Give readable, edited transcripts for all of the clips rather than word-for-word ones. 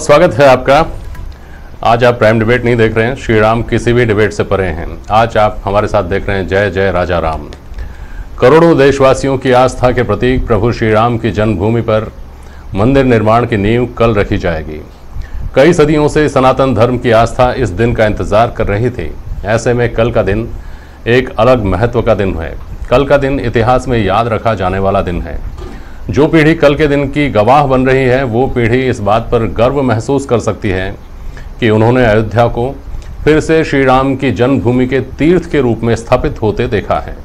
बहुत स्वागत है आपका। आज आप प्राइम डिबेट नहीं देख रहे हैं, श्री राम किसी भी डिबेट से परे हैं। आज आप हमारे साथ देख रहे हैं जय जय राजा राम। करोड़ों देशवासियों की आस्था के प्रतीक प्रभु श्री राम की जन्मभूमि पर मंदिर निर्माण की नींव कल रखी जाएगी। कई सदियों से सनातन धर्म की आस्था इस दिन का इंतजार कर रही थी। ऐसे में कल का दिन एक अलग महत्व का दिन है। कल का दिन इतिहास में याद रखा जाने वाला दिन है। जो पीढ़ी कल के दिन की गवाह बन रही है वो पीढ़ी इस बात पर गर्व महसूस कर सकती है कि उन्होंने अयोध्या को फिर से श्री राम की जन्मभूमि के तीर्थ के रूप में स्थापित होते देखा है।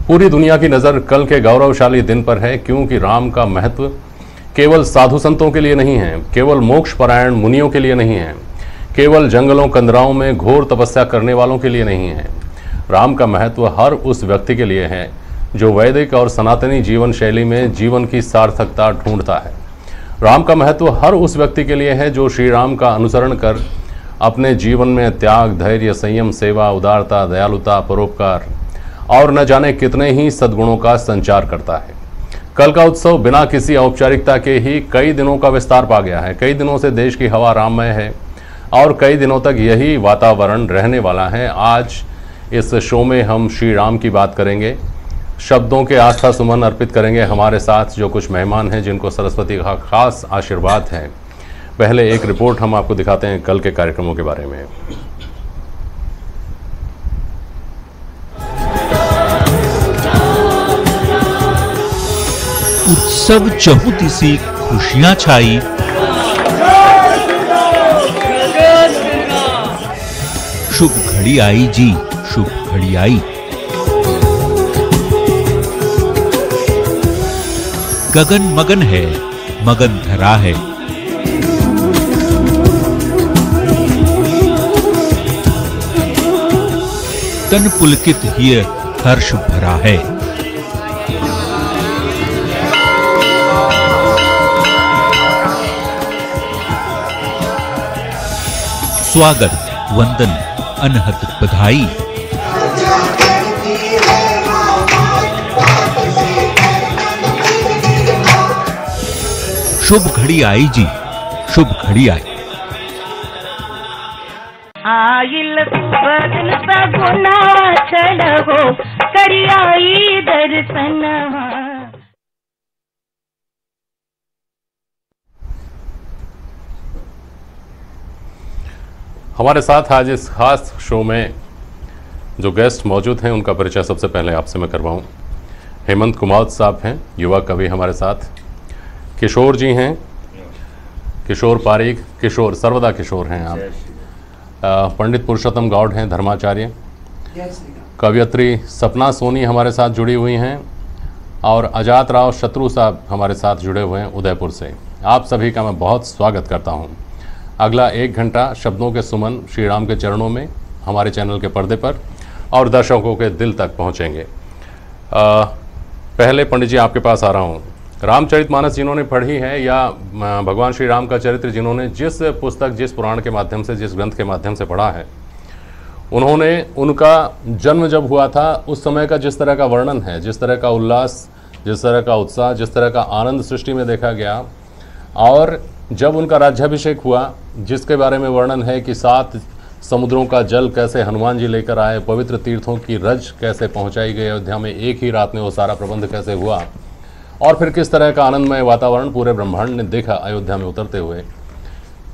पूरी दुनिया की नज़र कल के गौरवशाली दिन पर है, क्योंकि राम का महत्व केवल साधु संतों के लिए नहीं है, केवल मोक्ष परायण मुनियों के लिए नहीं है, केवल जंगलों कंदराओं में घोर तपस्या करने वालों के लिए नहीं है। राम का महत्व हर उस व्यक्ति के लिए है जो वैदिक और सनातनी जीवन शैली में जीवन की सार्थकता ढूंढता है। राम का महत्व हर उस व्यक्ति के लिए है जो श्री राम का अनुसरण कर अपने जीवन में त्याग, धैर्य, संयम, सेवा, उदारता, दयालुता, परोपकार और न जाने कितने ही सद्गुणों का संचार करता है। कल का उत्सव बिना किसी औपचारिकता के ही कई दिनों का विस्तार पा गया है। कई दिनों से देश की हवा राममय है और कई दिनों तक यही वातावरण रहने वाला है। आज इस शो में हम श्री राम की बात करेंगे, शब्दों के आस्था सुमन अर्पित करेंगे। हमारे साथ जो कुछ मेहमान हैं जिनको सरस्वती का खास आशीर्वाद है। पहले एक रिपोर्ट हम आपको दिखाते हैं कल के कार्यक्रमों के बारे में। उत्सव चहुंतीसी खुशियां छाई, शुभ घड़ी आई जी, शुभ घड़ी आई। गगन मगन है, मगन धरा है। तन पुलकित हिय हर्ष भरा है। स्वागत, वंदन, अनहद बधाई। शुभ घड़ी आई जी, शुभ घड़ी आई। आइल बदन सगुना चढ़ो करियाई दर्शनवा। हमारे साथ आज इस खास शो में जो गेस्ट मौजूद हैं उनका परिचय सबसे पहले आपसे मैं करवाऊं। हेमंत कुमावत साहब हैं, युवा कवि हमारे साथ। किशोर जी हैं, किशोर पारीक, किशोर सर्वदा किशोर हैं आप। पंडित पुरुषोत्तम गौड़ हैं, धर्माचार्य। कवयित्री सपना सोनी हमारे साथ जुड़ी हुई हैं और अजात राव शत्रु साहब हमारे साथ जुड़े हुए हैं उदयपुर से। आप सभी का मैं बहुत स्वागत करता हूं। अगला 1 घंटा शब्दों के सुमन श्री राम के चरणों में हमारे चैनल के पर्दे पर और दर्शकों के दिल तक पहुंचेंगे। पहले पंडित जी आपके पास आ रहा हूं। रामचरितमानस जिन्होंने पढ़ी है या भगवान श्री राम का चरित्र जिन्होंने जिस पुस्तक, जिस पुराण के माध्यम से, जिस ग्रंथ के माध्यम से पढ़ा है, उन्होंने उनका जन्म जब हुआ था उस समय का जिस तरह का वर्णन है, जिस तरह का उल्लास, जिस तरह का उत्साह, जिस तरह का आनंद सृष्टि में देखा गया, और जब उनका राज्याभिषेक हुआ जिसके बारे में वर्णन है कि 7 समुद्रों का जल कैसे हनुमान जी लेकर आए, पवित्र तीर्थों की रज कैसे पहुँचाई गई अयोध्या में, एक ही रात में वो सारा प्रबंध कैसे हुआ, और फिर किस तरह का आनंदमय वातावरण पूरे ब्रह्मांड ने देखा अयोध्या में उतरते हुए।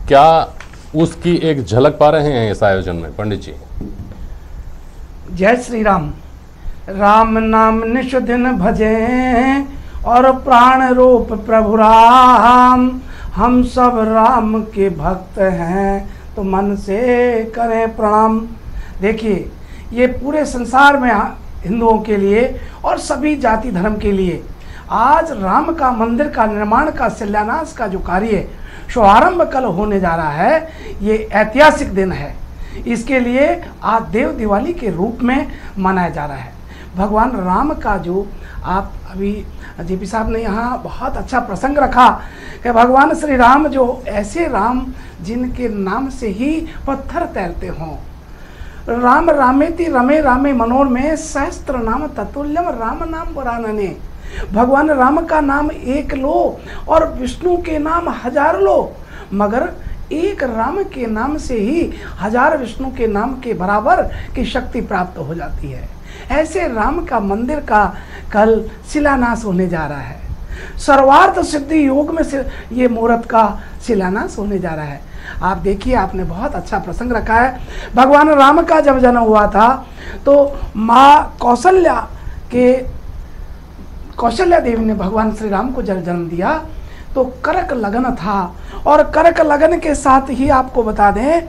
क्या उसकी एक झलक पा रहे हैं इस आयोजन में पंडित जी? जय श्री राम। राम नाम निश दिन भजे और प्राण रूप प्रभु राम। हम सब राम के भक्त हैं तो मन से करें प्रणाम। देखिए, ये पूरे संसार में हिंदुओं के लिए और सभी जाति धर्म के लिए आज राम का मंदिर का निर्माण का शिलान्यास का जो कार्य शुभारंभ कल होने जा रहा है, ये ऐतिहासिक दिन है। इसके लिए आज देव दिवाली के रूप में मनाया जा रहा है। भगवान राम का जो आप अभी जेपी साहब ने यहाँ बहुत अच्छा प्रसंग रखा कि भगवान श्री राम जो ऐसे राम जिनके नाम से ही पत्थर तैरते हों। राम रामेति रमे रामे मनोरमे सहस्त्र नाम ततुल्यम राम नाम पुराणने। भगवान राम का नाम एक लो और विष्णु के नाम 1000 लो, मगर एक राम के नाम से ही 1000 विष्णु के नाम के बराबर की शक्ति प्राप्त हो जाती है। ऐसे राम का मंदिर का कल शिलान्यास होने जा रहा है। सर्वार्थ सिद्धि योग में से ये मुहूर्त का शिलान्यास होने जा रहा है। आप देखिए, आपने बहुत अच्छा प्रसंग रखा है। भगवान राम का जब जन्म हुआ था तो माँ कौशल्या देवी ने भगवान श्री राम को जब जन्म दिया तो कर्क लगन था, और कर्क लगन के साथ ही आपको बता दें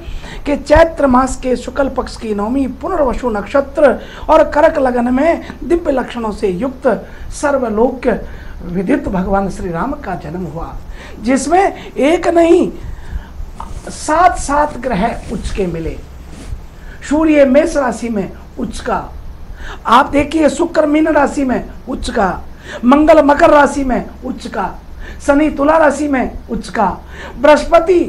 कि चैत्र मास के शुक्ल पक्ष की नवमी पुनर्वसु नक्षत्र और कर्क लगन में दिव्य लक्षणों से युक्त सर्वलोक विदित भगवान श्री राम का जन्म हुआ, जिसमें एक नहीं 7 ग्रह उच्च के मिले। सूर्य मेष राशि में उच्च का, आप देखिए शुक्र मीन राशि में उच्च का, मंगल मकर राशि में उच्च का, शनि तुला राशि में उच्च का, बृहस्पति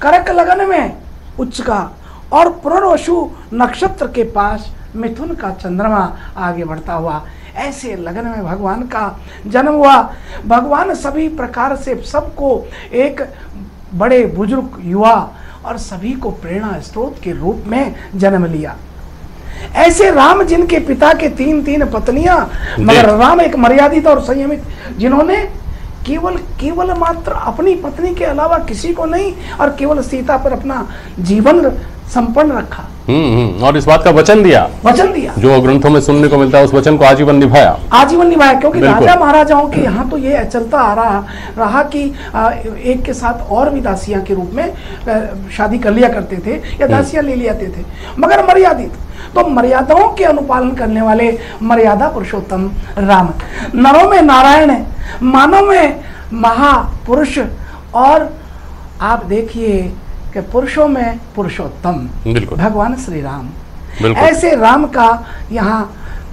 कर्क लगन में उच्च का, और पुनर्वसु नक्षत्र के पास मिथुन का चंद्रमा आगे बढ़ता हुआ। ऐसे लगन में भगवान का जन्म हुआ। भगवान सभी प्रकार से सबको, एक बड़े बुजुर्ग युवा और सभी को प्रेरणा स्रोत के रूप में जन्म लिया। ऐसे राम जिनके पिता के 3 पत्नियां, मगर राम एक मर्यादित और संयमित, जिन्होंने केवल मात्र अपनी पत्नी के अलावा किसी को नहीं, और केवल सीता पर अपना जीवन संपन्न रखा। और इस बात का वचन दिया जो ग्रंथों में सुनने को मिलता है, उस वचन को आजीवन निभाया। क्योंकि राजा महाराजाओं के यहाँ तो ये चलता आ रहा कि एक के साथ और भी दासियां के रूप में शादी कर लिया करते थे या दासियां ले लियाते थे, मगर मर्यादित। तो मर्यादाओं के अनुपालन करने वाले मर्यादा पुरुषोत्तम राम, नरों में नारायण, मानव में महापुरुष, और आप देखिए कि पुरुषों में पुरुषोत्तम भगवान श्री राम। ऐसे राम का यहाँ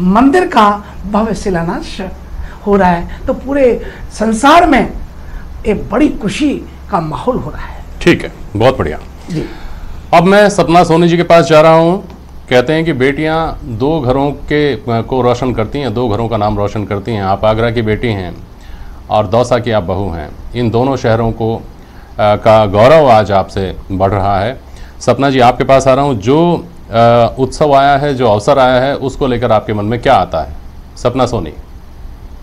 मंदिर का भव्य शिलान्यास हो रहा है, तो पूरे संसार में एक बड़ी खुशी का माहौल हो रहा है। ठीक है, बहुत बढ़िया जी। अब मैं सपना सोनी जी के पास जा रहा हूँ। कहते हैं कि बेटियां 2 घरों को रोशन करती हैं, 2 घरों का नाम रोशन करती हैं। आप आगरा की बेटी हैं और दौसा की आप बहू हैं। इन दोनों शहरों को का गौरव आज आपसे बढ़ रहा है। सपना जी, आपके पास आ रहा हूँ। जो उत्सव आया है, जो अवसर आया है, उसको लेकर आपके मन में क्या आता है? सपना सोनी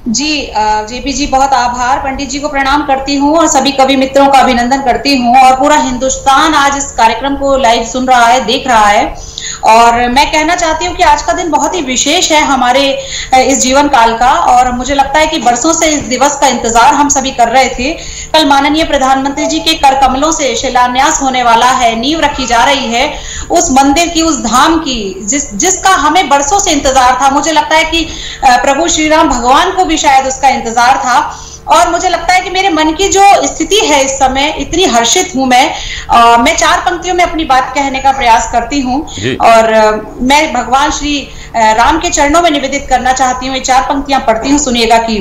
जी। जेपी जी, बहुत आभार। पंडित जी को प्रणाम करती हूँ और सभी कवि मित्रों का अभिनंदन करती हूँ। और पूरा हिंदुस्तान आज इस कार्यक्रम को लाइव सुन रहा है, देख रहा है। और मैं कहना चाहती हूँ कि आज का दिन बहुत ही विशेष है हमारे इस जीवन काल का, और मुझे लगता है कि बरसों से इस दिवस का इंतजार हम सभी कर रहे थे। कल माननीय प्रधानमंत्री जी के कर कमलों से शिलान्यास होने वाला है, नींव रखी जा रही है उस मंदिर की, उस धाम की, जिसका हमें बरसों से इंतजार था। मुझे लगता है कि प्रभु श्री राम भगवान को भी शायद उसका इंतजार था। और मुझे लगता है कि मेरे मन की जो स्थिति है इस समय, इतनी हर्षित हूं मैं 4 पंक्तियों में अपनी बात कहने का प्रयास करती हूं, और मैं भगवान श्री राम के चरणों में निवेदित करना चाहती हूँ। ये 4 पंक्तियां पढ़ती हूँ, सुनिएगा कि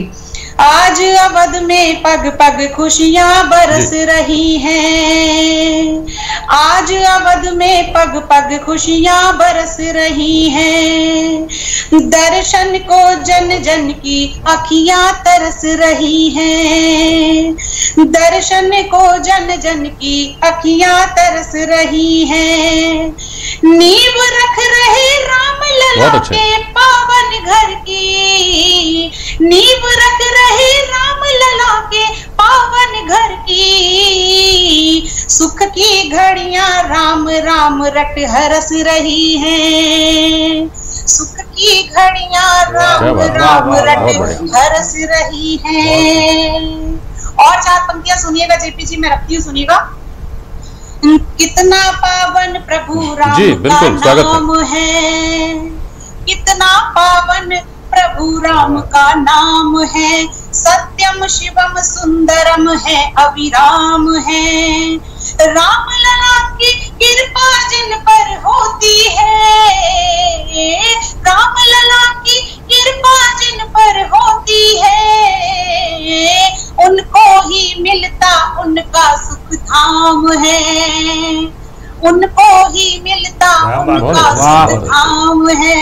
आज अवध में पग पग खुशियां बरस रही हैं, आज अवध में पग पग खुशियां बरस रही हैं, दर्शन को जन जन की अखियां तरस रही हैं, दर्शन को जन जन की अखियां तरस रही हैं, नींव रख रहे राम लला के पावन घर की, नींव रख रहे राम लला के पावन घर की, सुख की घड़ियां राम राम रट हरस रही हैं, सुख की घड़ियां राम राम रट हरस रही हैं। और 4 पंक्तियां सुनिएगा जेपी जी, मैं रखती हूँ, सुनिएगा। कितना पावन प्रभु राम का नाम है, कितना पावन प्रभु राम का नाम है, सत्यम शिवम सुंदरम है, अविराम है, राम लला की कृपा जिन पर होती है, राम लला की कृपा जिन पर होती है, उनको ही मिलता उनका सुख धाम है, उनको ही मिलता उनका सुख धाम है।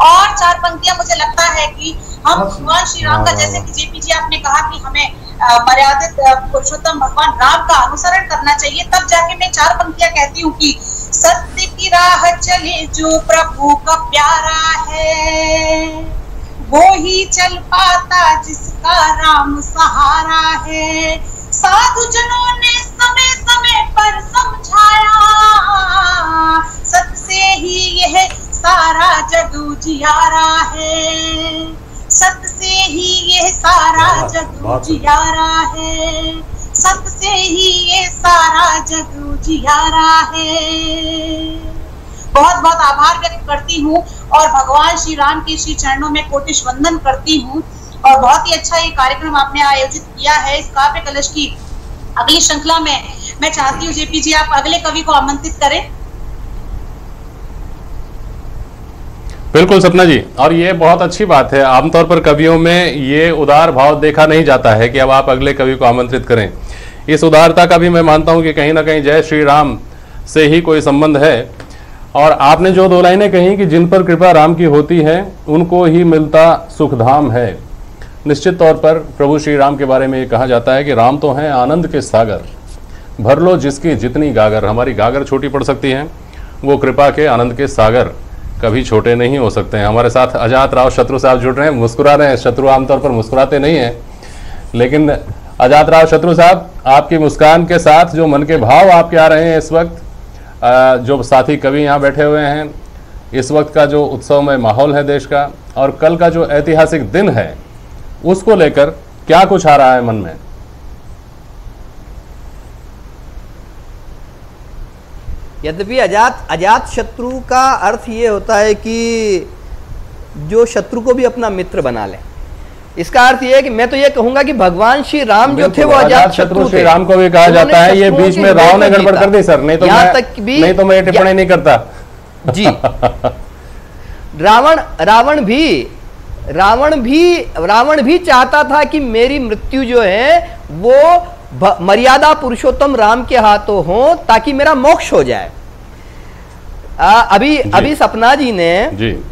और 4 पंक्तियां मुझे लगता है कि हम भगवान श्री राम का, जैसे कि जेपी जी आपने कहा कि हमें मर्यादित पुरुषोत्तम भगवान राम का अनुसरण करना चाहिए। तब जाके मैं 4 पंक्तियां कहती हूँ कि सत्य की राह चले जो प्रभु का प्यारा है, वो ही चल पाता जिसका राम सहारा है। साधु जनों ने समय समय पर समझाया, सत्य से ही यह सारा जग उजियारा है, सत्य से ही यह सारा जग उजियारा है, सत्य से ही ये सारा जग उजियारा है। बहुत बहुत आभार व्यक्त करती हूँ और भगवान श्री राम के श्री चरणों में कोटिश वंदन करती हूँ। और बहुत ही अच्छा ये कार्यक्रम आपने आयोजित किया है। इस काव्य कलश की अगली श्रृंखला में मैं चाहती हूँ जेपी जी आप अगले कवि को आमंत्रित करें। बिल्कुल सपना जी, और ये बहुत अच्छी बात है। आमतौर पर कवियों में ये उदार भाव देखा नहीं जाता है कि अब आप अगले कवि को आमंत्रित करें। इस उदारता का भी मैं मानता हूं कि कहीं ना कहीं जय श्री राम से ही कोई संबंध है। और आपने जो 2 लाइनें कही कि जिन पर कृपा राम की होती है उनको ही मिलता सुखधाम है, निश्चित तौर पर प्रभु श्री राम के बारे में ये कहा जाता है कि राम तो हैं आनंद के सागर, भर लो जिसकी जितनी गागर। हमारी गागर छोटी पड़ सकती है, वो कृपा के आनंद के सागर कभी छोटे नहीं हो सकते हैं। हमारे साथ अजात राव शत्रु साहब जुड़ रहे हैं, मुस्कुरा रहे हैं। शत्रु आमतौर पर मुस्कुराते नहीं हैं, लेकिन अजात राव शत्रु साहब आपकी मुस्कान के साथ जो मन के भाव आपके आ रहे हैं इस वक्त, जो साथी कवि यहाँ बैठे हुए हैं, इस वक्त का जो उत्सवमय माहौल है देश का और कल का जो ऐतिहासिक दिन है, उसको लेकर क्या कुछ आ रहा है मन में? यद्यपि अजात शत्रु का अर्थ ये होता है कि जो शत्रु को भी अपना मित्र बना ले। इसका अर्थ ये है कि मैं तो ये कहूंगा कि भगवान श्री राम जो थे वो अजात शत्रु श्री राम को भी कहा जाता है। ये बीच में राव ने गड़बड़ कर दी सर, नहीं तो मैं टिप्पणी नहीं करता जी। रावण भी चाहता था कि मेरी मृत्यु जो है वो मर्यादा पुरुषोत्तम राम के हाथों हो ताकि मेरा मोक्ष हो जाए। अभी सपना जी ने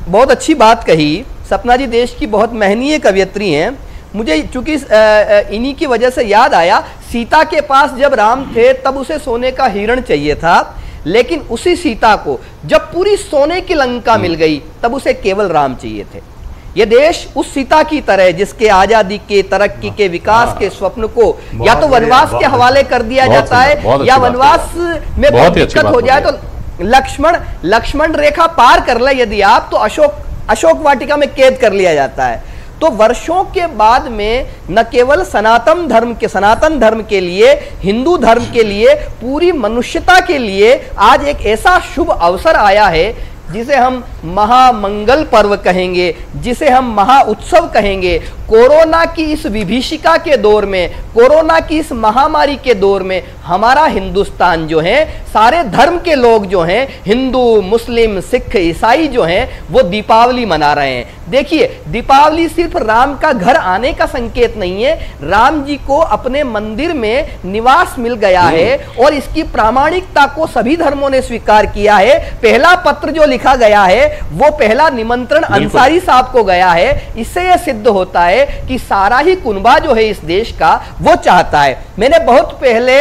बहुत अच्छी बात कही। सपना जी देश की बहुत महनीय कवयित्री हैं। मुझे चूंकि इन्हीं की वजह से याद आया, सीता के पास जब राम थे तब उसे सोने का हिरण चाहिए था, लेकिन उसी सीता को जब पूरी सोने की लंका मिल गई तब उसे केवल राम चाहिए थे। ये देश उस सीता की तरह जिसके आजादी के, तरक्की के, विकास के स्वप्न को या तो वनवास के हवाले कर दिया जाता है या वनवास में बहुत दिक्कत हो जाए तो लक्ष्मण रेखा पार कर ले यदि आप, तो अशोक वाटिका में कैद कर लिया जाता है। तो वर्षों के बाद में न केवल सनातन धर्म के लिए, हिंदू धर्म के लिए, पूरी मनुष्यता के लिए आज एक ऐसा शुभ अवसर आया है जिसे हम महामंगल पर्व कहेंगे, जिसे हम महा उत्सव कहेंगे। कोरोना की इस विभीषिका के दौर में, कोरोना की इस महामारी के दौर में हमारा हिंदुस्तान जो है, सारे धर्म के लोग जो हैं, हिंदू, मुस्लिम, सिख, ईसाई जो हैं, वो दीपावली मना रहे हैं। देखिए, दीपावली सिर्फ राम का घर आने का संकेत नहीं है, राम जी को अपने मंदिर में निवास मिल गया है और इसकी प्रामाणिकता को सभी धर्मों ने स्वीकार किया है। पहला पत्र जो लिखा गया है वो पहला निमंत्रण अंसारी साहब को गया है। इससे यह सिद्ध होता है कि सारा ही कुनबा जो है इस देश का वो चाहता है। मैंने बहुत पहले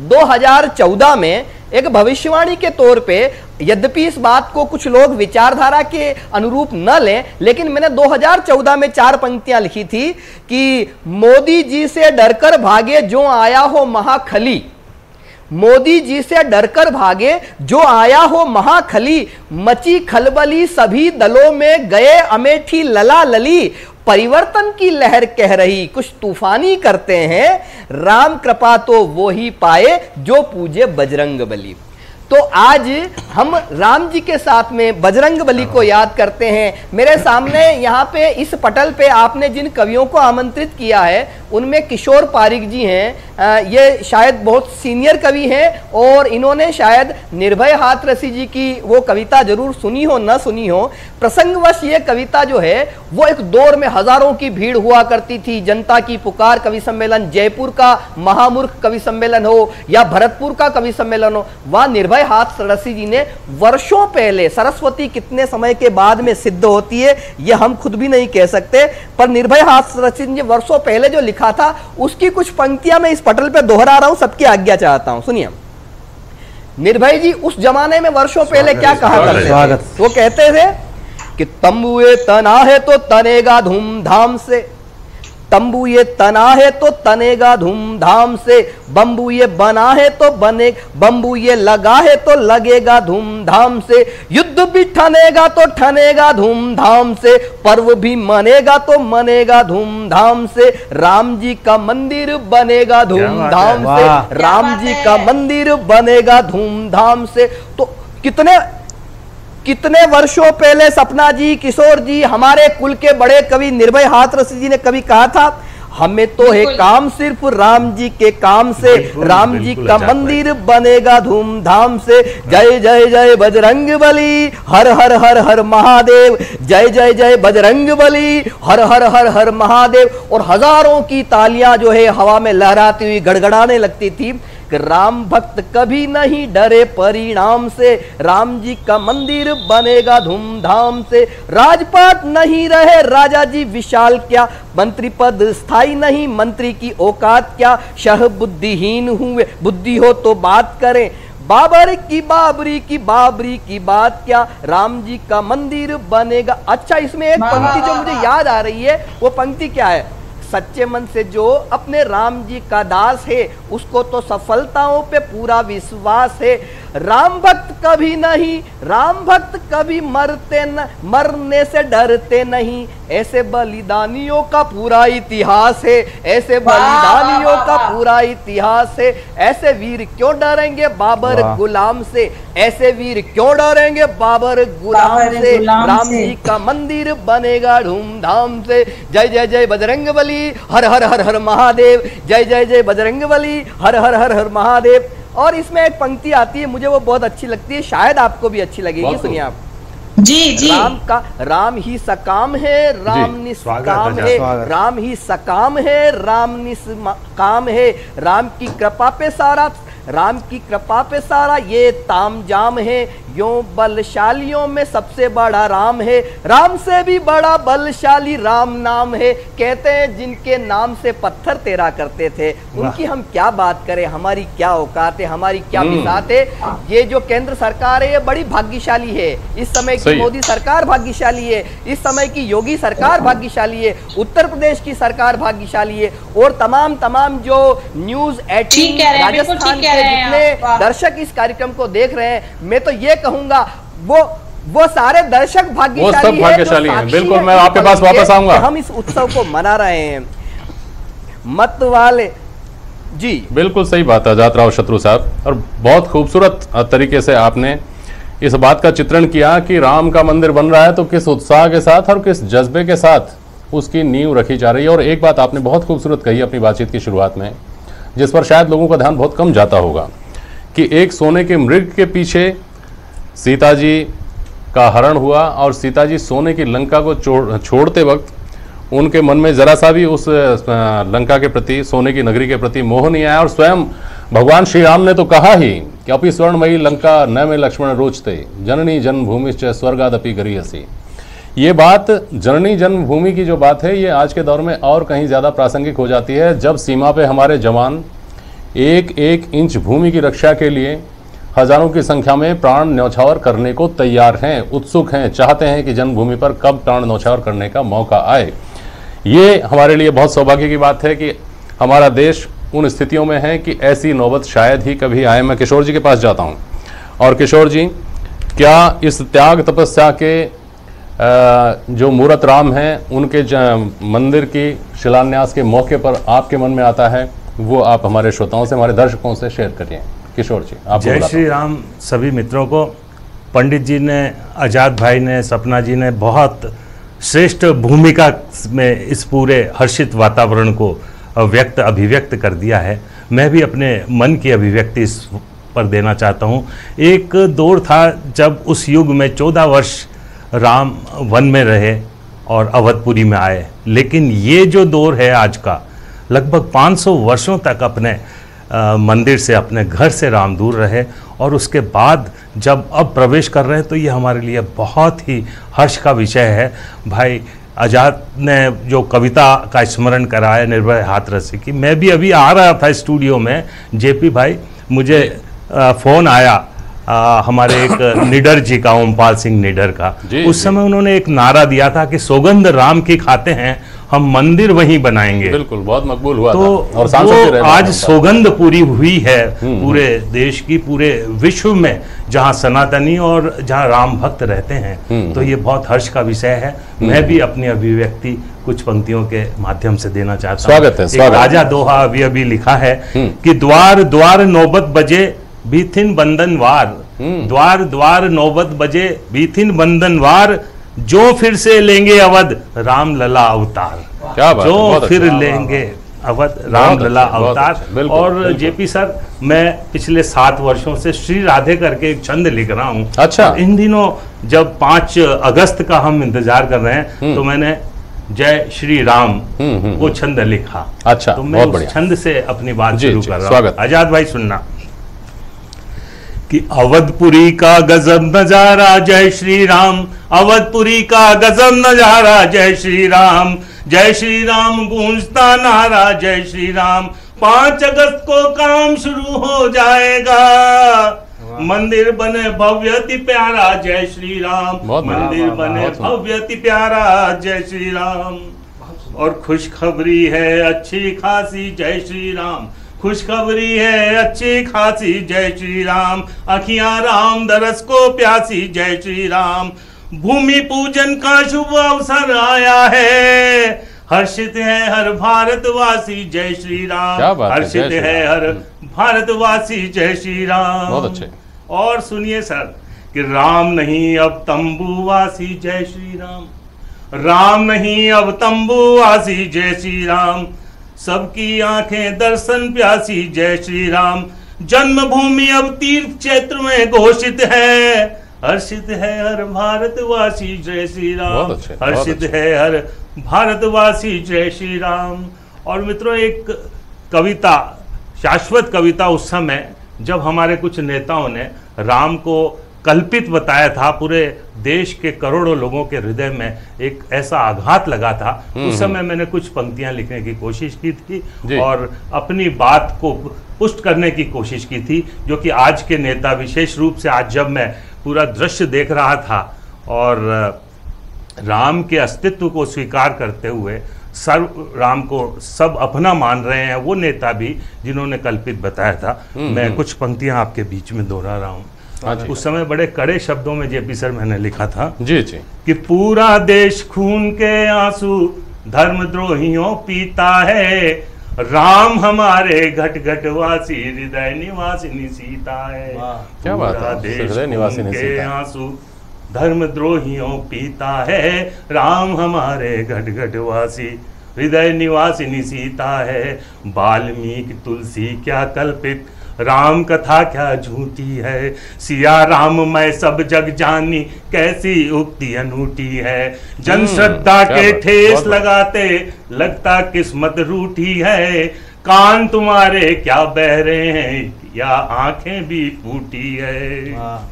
2014 में एक भविष्यवाणी के तौर पे, यद्यपि इस बात को कुछ लोग विचारधारा के अनुरूप न लें, लेकिन मैंने 2014 में 4 पंक्तियां लिखी थी कि मोदी जी से डरकर भागे जो आया हो महाखली, मोदी जी से डरकर भागे जो आया हो महाखली, मची खलबली सभी दलों में गए अमेठी लला लली, परिवर्तन की लहर कह रही कुछ तूफानी करते हैं, राम कृपा तो वो ही पाए जो पूजे बजरंग बली। तो आज हम राम जी के साथ में बजरंग बली को याद करते हैं। मेरे सामने यहाँ पे इस पटल पे आपने जिन कवियों को आमंत्रित किया है उनमें किशोर पारिक जी हैं। ये शायद बहुत सीनियर कवि हैं और इन्होंने शायद निर्भय हाथरसी जी की वो कविता जरूर सुनी हो न सुनी हो, प्रसंगवश ये कविता जो है वो एक दौर में हजारों की भीड़ हुआ करती थी। जनता की पुकार कवि सम्मेलन, जयपुर का महामूर्ख कवि सम्मेलन हो या भरतपुर का कवि सम्मेलन हो, वहां निर्भय हाथ रसी जी ने वर्षों पहले, सरस्वती कितने समय के बाद में सिद्ध होती है ये हम खुद भी नहीं कह सकते, पर निर्भय हाथ रसी जी ने वर्षों पहले जो लिखा था उसकी कुछ पंक्तियां मैं इस पटल पे दोहरा रहा हूं, सबकी आज्ञा चाहता हूं, सुनिए। निर्भय जी उस जमाने में वर्षों पहले क्या कहा करते थे? वो कहते थे कि तंबू ये तना है तो तनेगा धूमधाम से, तंबू ये तना है तो तनेगा धूमधाम से, बंबू ये बना है तो बने, बंबू ये लगा है तो लगेगा धूमधाम से, युद्ध भी ठनेगा तो ठनेगा धूमधाम से, पर्व भी मनेगा तो मनेगा धूमधाम से, राम जी का मंदिर बनेगा धूमधाम से, राम जी का मंदिर बनेगा धूमधाम से। तो कितने वर्षों पहले सपना जी, किशोर जी, हमारे कुल के बड़े कवि निर्भय हाथरस जी ने कभी कहा था, हमें तो है काम सिर्फ राम जी के काम से, राम जी का मंदिर बनेगा धूमधाम से, जय जय जय बजरंग बली, हर हर हर हर महादेव, जय जय जय बजरंग बली, हर हर हर हर महादेव। और हजारों की तालियां जो है हवा में लहराती हुई गड़गड़ाने लगती थी कि राम भक्त कभी नहीं डरे परिणाम से, राम जी का मंदिर बनेगा धूमधाम से, राजपाट नहीं रहे राजा जी विशाल क्या, मंत्री पद स्थायी नहीं मंत्री की औकात क्या, शह बुद्धिहीन हुए बुद्धि हो तो बात करें, बाबर की बाबरी की बाबरी की बात क्या, राम जी का मंदिर बनेगा। अच्छा, इसमें एक पंक्ति जो मुझे याद आ रही है, वो पंक्ति क्या है? सच्चे मन से जो अपने राम जी का दास है उसको तो सफलताओं पे पूरा विश्वास है, राम भक्त कभी नहीं, राम भक्त कभी मरने से डरते नहीं, ऐसे बलिदानियों का पूरा इतिहास है, ऐसे बलिदानियों का पूरा इतिहास है, ऐसे वीर क्यों डरेंगे बाबर गुलाम से, ऐसे वीर क्यों डरेंगे बाबर गुलाम से, राम जी का मंदिर बनेगा धूमधाम से, जय जय जय बजरंग बली, हर हर हर हर महादेव, जय जय जय बजरंग बली, हर हर हर हर महादेव। और इसमें एक पंक्ति आती है, मुझे वो बहुत अच्छी लगती है, शायद आपको भी अच्छी लगेगी, सुनिए आप। जी जी। राम ही सकाम है, राम निष्काम है, राम ही सकाम है, राम निष्काम है, राम की कृपा पे सारा, राम की कृपा पे सारा ये ताम जाम है, यो बलशालियों में सबसे बड़ा राम है, राम से भी बड़ा बलशाली राम नाम है, कहते हैं जिनके नाम से पत्थर तेरा करते थे, उनकी हम क्या बात करें, हमारी क्या औकात है, हमारी क्या बिसात है। ये जो केंद्र सरकार है ये बड़ी भाग्यशाली है, इस समय की मोदी सरकार भाग्यशाली है, इस समय की योगी सरकार भाग्यशाली है, उत्तर प्रदेश की सरकार भाग्यशाली है, और तमाम जो न्यूज 18 राजस्थान के जितने दर्शक इस कार्यक्रम को देख रहे हैं, मैं तो ये कहूंगा वो सारे दर्शक भाग्यशाली हैं। बिल्कुल, मैं आपके पास वापस आऊंगा। हम इस उत्सव को मना रहे हैं। मत वाले जी, बिल्कुल सही बात है आजाद राव शत्रु साहब, और बहुत खूबसूरत तरीके से आपने इस बात का चित्रण किया कि राम का मंदिर बन रहा है तो किस उत्साह के साथ और किस जज्बे के साथ उसकी नींव रखी जा रही है। और एक बात आपने बहुत खूबसूरत कही अपनी बातचीत की शुरुआत में, जिस पर शायद लोगों का ध्यान बहुत कम जाता होगा, कि एक सोने के मृग के पीछे सीता जी का हरण हुआ, और सीता जी सोने की लंका को छोड़ते वक्त उनके मन में जरा सा भी उस लंका के प्रति, सोने की नगरी के प्रति मोह नहीं आया। और स्वयं भगवान श्री राम ने तो कहा ही कि अपि स्वर्णमयी लंका न में लक्ष्मण रोचते, जननी जन्मभूमिश्च स्वर्गादपि गरीयसी। ये बात जननी जन्मभूमि की जो बात है, ये आज के दौर में और कहीं ज़्यादा प्रासंगिक हो जाती है, जब सीमा पे हमारे जवान एक एक इंच भूमि की रक्षा के लिए हजारों की संख्या में प्राण न्यौछावर करने को तैयार हैं, उत्सुक हैं, चाहते हैं कि जन्मभूमि पर कब प्राण न्यौछावर करने का मौका आए। ये हमारे लिए बहुत सौभाग्य की बात है कि हमारा देश उन स्थितियों में है कि ऐसी नौबत शायद ही कभी आए। मैं किशोर जी के पास जाता हूँ, और किशोर जी, क्या इस त्याग तपस्या के जो मूर्त राम हैं उनके मंदिर की शिलान्यास के मौके पर आपके मन में आता है, वो आप हमारे श्रोताओं से, हमारे दर्शकों से शेयर करिए। किशोर जी, आप। जय श्री राम सभी मित्रों को। पंडित जी ने, आजाद भाई ने, सपना जी ने बहुत श्रेष्ठ भूमिका में इस पूरे हर्षित वातावरण को अभिव्यक्त कर दिया है। मैं भी अपने मन की अभिव्यक्ति इस पर देना चाहता हूँ। एक दौर था जब उस युग में 14 वर्ष राम वन में रहे और अवधपुरी में आए, लेकिन ये जो दौर है आज का, लगभग 500 वर्षों तक अपने मंदिर से, अपने घर से राम दूर रहे, और उसके बाद जब अब प्रवेश कर रहे हैं तो ये हमारे लिए बहुत ही हर्ष का विषय है। भाई आज़ाद ने जो कविता का स्मरण कराया, निर्भय हाथरस की, मैं भी अभी आ रहा था स्टूडियो में, जेपी भाई मुझे फ़ोन आया हमारे एक निडर जी का, ओमपाल सिंह निडर का। उस समय उन्होंने एक नारा दिया था कि सौगंध राम की खाते हैं, हम मंदिर वहीं बनाएंगे। बिल्कुल, बहुत मकबूल हुआ तो था। और वो आज सौगंध पूरी हुई है पूरे देश की, पूरे विश्व में, जहां सनातनी और जहां राम भक्त रहते हैं। तो ये बहुत हर्ष का विषय है। मैं भी अपनी अभिव्यक्ति कुछ पंक्तियों के माध्यम से देना चाहता हूँ। स्वागत है, स्वागत। राजा दोहा अभी लिखा है कि द्वार द्वार नौबत बजे बीथिन बंधनवार, द्वार द्वार नौबत बजे बीथिन बंधनवार, जो फिर से लेंगे अवध राम लला अवतार। क्या बात, जो फिर लेंगे अवध राम लला अवतार। और जेपी सर, मैं पिछले 7 वर्षों से श्री राधे करके एक छंद लिख रहा हूँ। अच्छा। इन दिनों जब 5 अगस्त का हम इंतजार कर रहे हैं, तो मैंने जय श्री राम वो छंद लिखा। अच्छा, तो मैं उस छंद से अपनी बात शुरू कर रहा हूँ। आजाद भाई सुनना कि अवधपुरी का गजब नजारा जय श्री राम, अवधपुरी का गजब नजारा जय श्री राम, जय श्री राम गूंजता नारा जय श्री राम। 5 अगस्त को काम शुरू हो जाएगा, मंदिर बने भव्य अति प्यारा जय श्री राम, मंदिर बने भव्य अति प्यारा जय श्री राम। और खुशखबरी है अच्छी खासी जय श्री राम, खुशखबरी है अच्छी खासी जय श्री राम, अखियां राम दरस को प्यासी जय श्री राम। भूमि पूजन का शुभ अवसर आया है, हर्षित है हर भारतवासी जय श्री राम, हर्षित है हर भारतवासी जय श्री राम। बहुत अच्छे। और सुनिए सर कि राम नहीं अब तंबूवासी जय श्री राम, राम नहीं अब तंबूवासी जय श्री राम, सबकी आंखें दर्शन प्यासी जय श्री राम। जन्मभूमि अब तीर्थ क्षेत्र में घोषित है, हर्षित है हर भारतवासी जय श्री राम, हर्षित है हर भारतवासी जय श्री राम। और मित्रों, एक कविता, शाश्वत कविता, उस समय जब हमारे कुछ नेताओं ने राम को कल्पित बताया था, पूरे देश के करोड़ों लोगों के हृदय में एक ऐसा आघात लगा था। उस समय मैंने कुछ पंक्तियां लिखने की कोशिश की थी और अपनी बात को पुष्ट करने की कोशिश की थी, जो कि आज के नेता, विशेष रूप से आज जब मैं पूरा दृश्य देख रहा था और राम के अस्तित्व को स्वीकार करते हुए सर्व राम को सब अपना मान रहे हैं, वो नेता भी जिन्होंने कल्पित बताया था, मैं कुछ पंक्तियां आपके बीच में दोहरा रहा हूँ। उस समय बड़े कड़े शब्दों में जेपी सर मैंने लिखा था जी जी कि पूरा देश खून के आंसू धर्मद्रोहियों पीता है, राम हमारे घट घट वासी हृदय निवासिनी सीता है। क्या बात है, हृदय निवासिनी के आंसू धर्मद्रोहियों पीता है, राम हमारे घट घट वासी हृदय निवासिनी सीता है। वाल्मीकि तुलसी क्या कल्पित, राम कथा क्या झूठी है, सिया राम मैं सब जग जानी, कैसी उक्ति अनूठी है। जन श्रद्धा के ठेस लगाते लगता किस्मत रूठी है, कान तुम्हारे क्या बहरे हैं या आंखें भी फूटी है।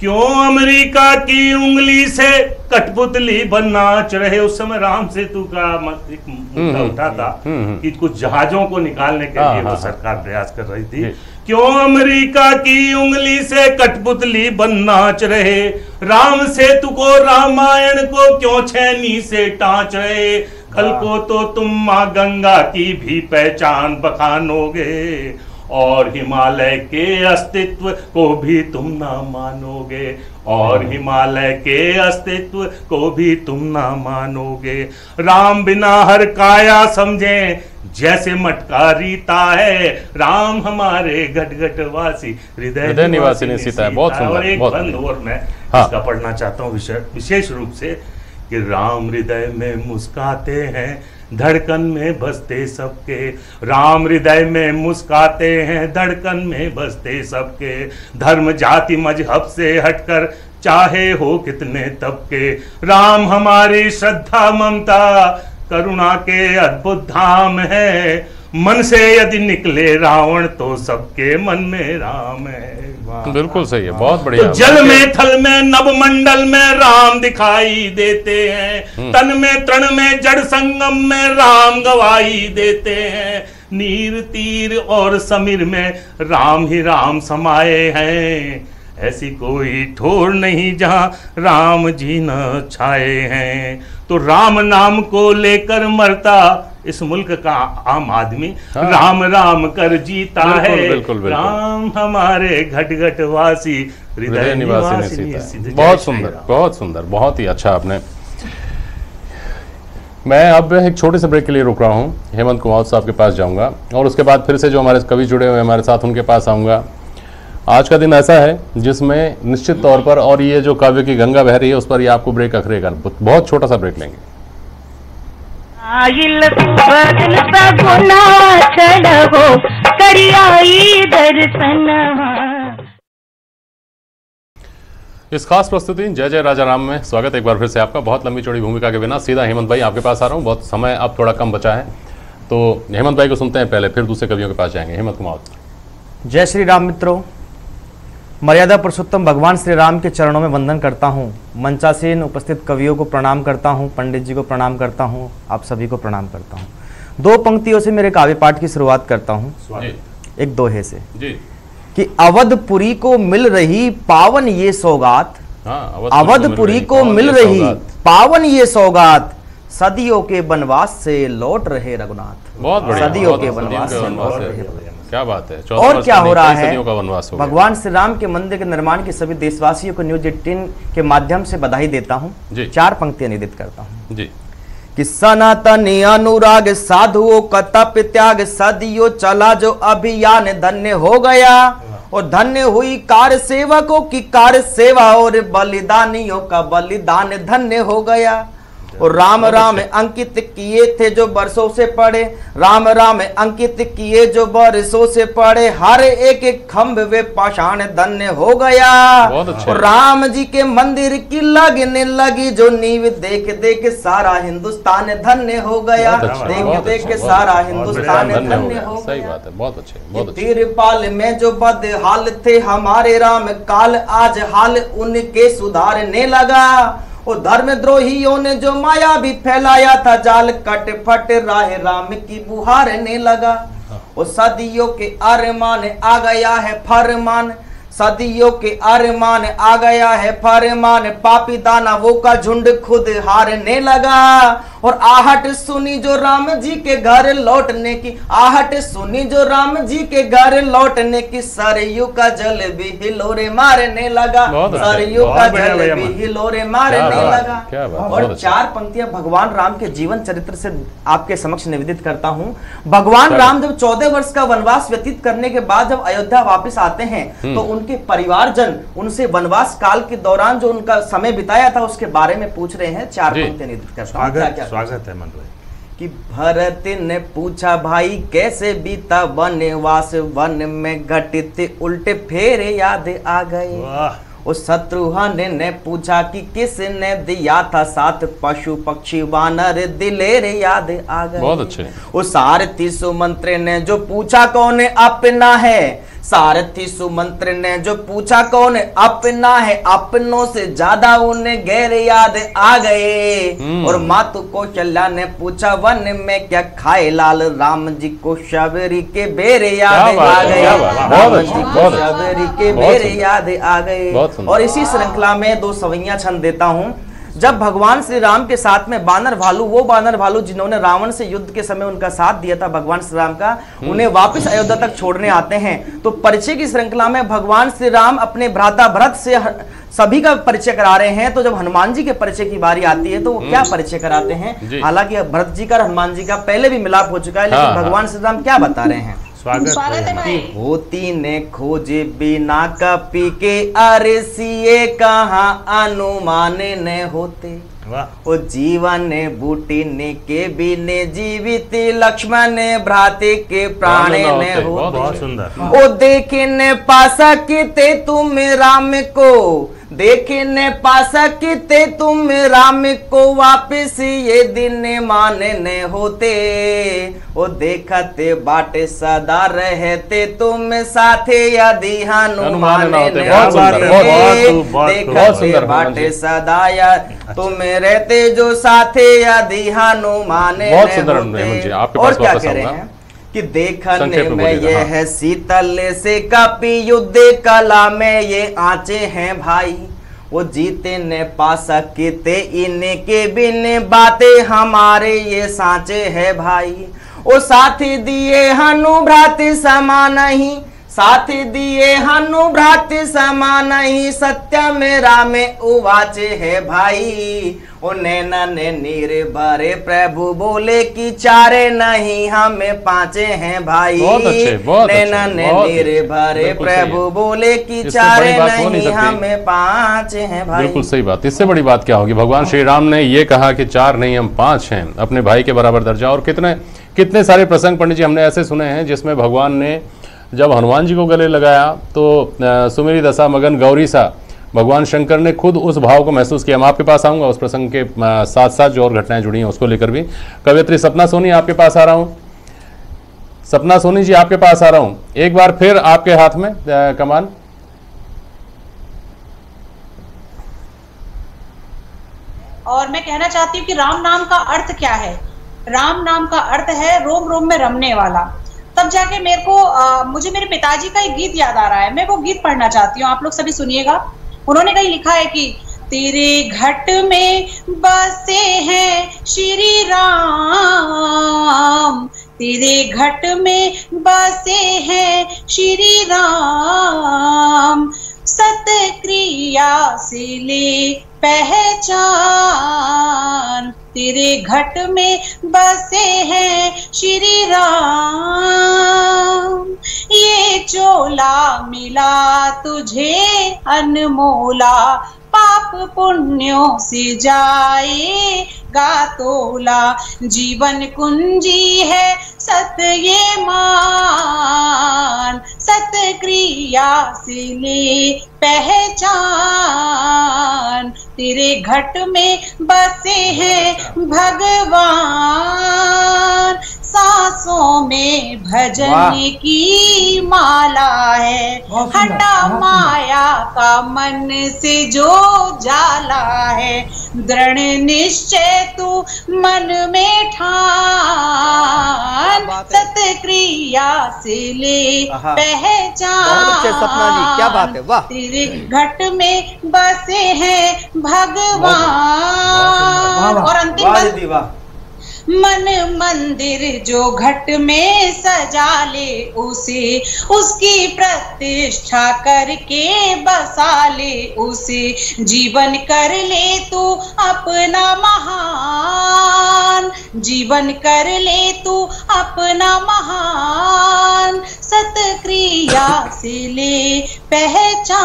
क्यों अमेरिका की उंगली से कठपुतली बन नाच रहे। उस समय राम सेतु का एक मुद्दा उठा था कि कुछ जहाजों को निकालने के लिए वो सरकार प्रयास कर रही थी। क्यों अमेरिका की उंगली से कठपुतली बन नाच रहे, राम सेतु को रामायण को क्यों छेनी से टांच रहे। कल को तो तुम माँ गंगा की भी पहचान बखानोगे और हिमालय के अस्तित्व को भी तुम ना मानोगे, और हिमालय के अस्तित्व को भी तुम ना मानोगे। राम बिना हर काया समझे जैसे मटका रीता है, राम हमारे घट घट वासी हृदय निवासिनी सीता है। बहुत सुंदर। और एक बंद और मैं इसका पढ़ना चाहता हूँ विशेष रूप से कि राम हृदय में मुस्काते हैं, धड़कन में बसते सबके। राम हृदय में मुस्काते हैं, धड़कन में बसते सबके। धर्म जाति मजहब से हटकर चाहे हो कितने तबके। राम हमारी श्रद्धा ममता करुणा के अद्भुत धाम है। मन से यदि निकले रावण तो सबके मन में राम है। बिल्कुल सही है, बहुत बढ़िया। तो जल में थल में नवमंडल में राम दिखाई देते हैं। तन में तृण में जड़ संगम में राम गवाही देते हैं। नीर तीर और समीर में राम ही राम समाये हैं। ऐसी कोई ठोर नहीं जहां राम जी न छाए हैं। तो राम नाम को लेकर मरता इस मुल्क का आम आदमी। राम राम कर जीता है। बिल्कुल, बिल्कुल। राम हमारे घट घट वासी हृदय निवासी। बहुत सुंदर, बहुत सुंदर, बहुत ही अच्छा आपने। मैं अब एक छोटे से ब्रेक के लिए रुक रहा हूँ। हेमंत कुमार साहब के पास जाऊंगा और उसके बाद फिर से जो हमारे कवि जुड़े हुए हमारे साथ उनके पास आऊँगा। आज का दिन ऐसा है जिसमें निश्चित तौर पर, और ये जो काव्य की गंगा बह रही है उस पर ये आपको ब्रेक अखरेगा। बहुत छोटा सा ब्रेक लेंगे। आइल बदन सगुना चढ़ो करियाई दर्शनवा। इस खास प्रस्तुति जय जय राजा राम में स्वागत एक बार फिर से आपका। बहुत लंबी चौड़ी भूमिका के बिना सीधा हेमंत भाई आपके पास आ रहा हूँ। बहुत समय अब थोड़ा कम बचा है तो हेमंत भाई को सुनते हैं पहले, फिर दूसरे कवियों के पास जाएंगे। हेमंत कुमार। जय श्री राम मित्रों, मर्यादा पुरुषोत्तम भगवान श्री राम के चरणों में वंदन करता हूँ। मंचासीन उपस्थित कवियों को प्रणाम करता हूँ, पंडित जी को प्रणाम करता हूँ, आप सभी को प्रणाम करता हूँ। दो पंक्तियों से मेरे काव्य पाठ की शुरुआत करता हूँ, एक दोहे से जी। कि अवधपुरी को मिल रही पावन ये सौगात, अवधपुरी को मिल रही पावन ये सौगात, सदियों के वनवास से लौट रहे रघुनाथ। बहुत बढ़िया, सदियों के वनवास से लौट रहे। क्या बात है। और क्या हो रहा है, भगवान श्री राम के मंदिर के निर्माण की सभी देशवासियों को न्यूज 18 के माध्यम से बधाई देता हूँ। चार पंक्तियां निवेदित करता हूँ जी। कि सनातनी अनुराग साधुओं का तप त्याग, सदियों चला जो अभियान धन्य हो गया। और धन्य हुई कार सेवकों की कार सेवा, और बलिदानियों का बलिदान धन्य हो गया। और राम राम अंकित किए थे जो बरसों से पड़े, राम राम अंकित किए जो बरसों से पड़े, हर एक एक खम्भ वे पाषाण धन्य हो गया। और राम जी के मंदिर की लगने लगी जो नींव, देख देख सारा हिंदुस्तान धन्य हो गया। देख देख के सारा हिंदुस्तान धन्य हो गया। सही बात है, बहुत अच्छे, बहुत अच्छे। तिरपाल में जो बदहाल थे हमारे राम, काल आज हाल उनके सुधारने लगा। और धर्मद्रोहियों ने जो माया भी फैलाया था, जाल कट फट राह राम की बुहारने लगा। और सदियों के अरमान आ गया है फरमान, सदियों के अरमान आ गया है फरमान, पापी दानवों का झुंड खुद हारने लगा। और आहट सुनी जो राम जी के घर लौटने की, आहट सुनी जो राम जी के घर लौटने की, सरयू का जल भी हिलोरे मारने लगा। सरयू का जल भी हिलोरे मारने लगा। और चार पंक्तियां भगवान राम के जीवन चरित्र से आपके समक्ष निवेदित करता हूं। भगवान राम जब 14 वर्ष का वनवास व्यतीत करने के बाद जब अयोध्या वापस आते हैं तो उनके परिवारजन उनसे वनवास काल के दौरान जो उनका समय बिताया था उसके बारे में पूछ रहे हैं। चार पंक्तियां निवेदित करता हूं। स्वागत है मन भाई। कि भरत ने पूछा भाई कैसे बीता वनवास, वन में घटित उल्टे फेरे याद आ गए। उस शत्रुघ्न ने पूछा कि किसने दिया था साथ, पशु पक्षी वानर दिलेर याद आ गए। बहुत अच्छे। उस सारथी सुमंत्र ने जो पूछा कौन अपना है, सारथी सुमंत्र ने जो पूछा कौन अपना है, अपनों से ज्यादा उन्हें गैर याद आ गए। और मातु कौशल्या ने पूछा वन में क्या खाए लाल, राम जी को शबरी के बेरे याद आ गए। राम जी को शबरी के बेरे याद आ गए। और इसी श्रृंखला में दो सवैया छंद देता हूं। जब भगवान श्री राम के साथ में बानर भालू, वो बानर भालू जिन्होंने रावण से युद्ध के समय उनका साथ दिया था भगवान श्री राम का, उन्हें वापस अयोध्या तक छोड़ने आते हैं। तो परिचय की श्रृंखला में भगवान श्री राम अपने भ्राता भरत से सभी का परिचय करा रहे हैं। तो जब हनुमान जी के परिचय की बारी आती है तो वो क्या परिचय कराते हैं। हालांकि भरत जी का और हनुमान जी का पहले भी मिलाप हो चुका है, लेकिन भगवान श्री राम क्या बता रहे हैं। स्वागत है। होती ने खोजे बिना कपी के, अरे सीए कहाँ अनुमान ने होते। ओ जीवन ने बूटी ने के बिने जीवित, लक्ष्मण ने भ्राते के प्राण ने होते। बहुत सुंदर। ओ देखे ने पासा के ते तुम राम को, देख न पा सकते तुम राम को वापिस ये दिन मानने होते, वो देखते बाटे सदा रहते तुम साथे यदि हनुमान न होते, देखते बाटे सदा या तुम रहते जो साथे यदि हनुमान न होते। और क्या कह रहे हैं कि देखने में ये है शीतल से कपि युद्ध कला में ये आंचे हैं भाई, वो जीते न पा सकते इनके बिन बातें हमारे ये सांचे है भाई। वो साथी दिए हनु भ्राति समान ही, साथी दिए हनु भ्राति समान ही, सत्य मेरा में उवाचे है भाई। ओ नैना ने निर्भरे प्रभु बोले कि चारे नहीं हमें पांचे हैं भाई। नैना ने निर्भरे प्रभु बोले कि चारे नहीं हमें पांचे हैं भाई। बिल्कुल सही बात, इससे बड़ी बात क्या होगी। भगवान श्री राम ने ये कहा कि 4 नहीं हम 5 हैं, अपने भाई के बराबर दर्जा। और कितने कितने सारे प्रसंग पंडित जी हमने ऐसे सुने हैं जिसमें भगवान ने जब हनुमान जी को गले लगाया तो सुमेरी दशा मगन गौरी सा भगवान शंकर ने खुद उस भाव को महसूस किया। मैं आपके पास आऊँगा उस प्रसंग के साथ साथ जो और घटनाएं जुड़ी हैं उसको लेकर भी। कवयित्री सपना सोनी आपके पास आ रहा हूँ। सपना सोनी जी आपके पास आ रहा हूँ, एक बार फिर आपके हाथ में कमान। और मैं कहना चाहती हूँ कि राम नाम का अर्थ क्या है। राम नाम का अर्थ है रोम रोम में रमने वाला। तब जाके मेरे को मुझे मेरे पिताजी का एक गीत याद आ रहा है, मैं वो गीत पढ़ना चाहती हूँ, आप लोग सभी सुनिएगा। उन्होंने कहीं लिखा है कि तेरे घट में बसे हैं श्री राम, तेरे घट में बसे हैं श्री राम, सतक्रिया से ले पहचान, तेरे घट में बसे हैं श्री राम, ये चोला मिला तुझे अनमोला, पाप पुण्यों से जाएगा तोला, जीवन कुंजी है सत ये मान, सतक्रिया से ले पहचान, तेरे घट में बसे हैं भगवान, सांसों में भजन की माला है, हटा माया का मन से जो जाला है, दृढ़ निश्चय तू मन में ठान, सतक्रिया से ले पहचान। सपना जी क्या बात है, वाह। तेरे घट में बसे हैं भगवान। और अंतिम मन मंदिर जो घट में सजा ले उसे, उसकी प्रतिष्ठा करके बसा ले उसे, जीवन कर ले तू अपना महान, जीवन कर ले तू अपना महान, सतक्रिया से ले पहचान,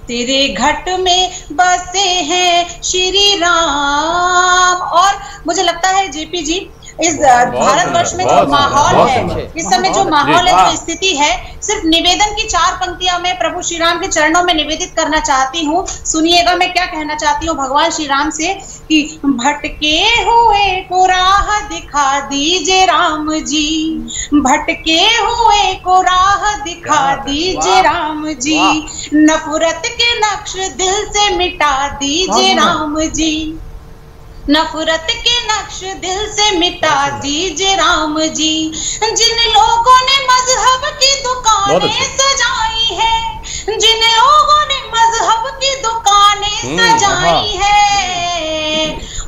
तेरे घट में बसे हैं श्री राम। और मुझे लगता है जेपी जी इस भारतवर्ष में जो माहौल है, इस समय जो माहौल है, जो स्थिति है, सिर्फ निवेदन की 4 पंक्तियां मैं प्रभु श्री राम के चरणों में निवेदित करना चाहती हूँ। सुनिएगा मैं क्या कहना चाहती हूँ भगवान श्री राम से कि भटके हुए को राह दिखा दीजिए राम जी, भटके हुए को राह दिखा दीजिए राम जी, नफरत के नक्श दिल से मिटा दीजिए राम जी, नफरत के नक्श दिल से मिटा दीजिए राम जी, जिन लोगों ने मजहब की दुकानें सजाई है, जिन लोगों ने मजहब की दुकानें सजाई है,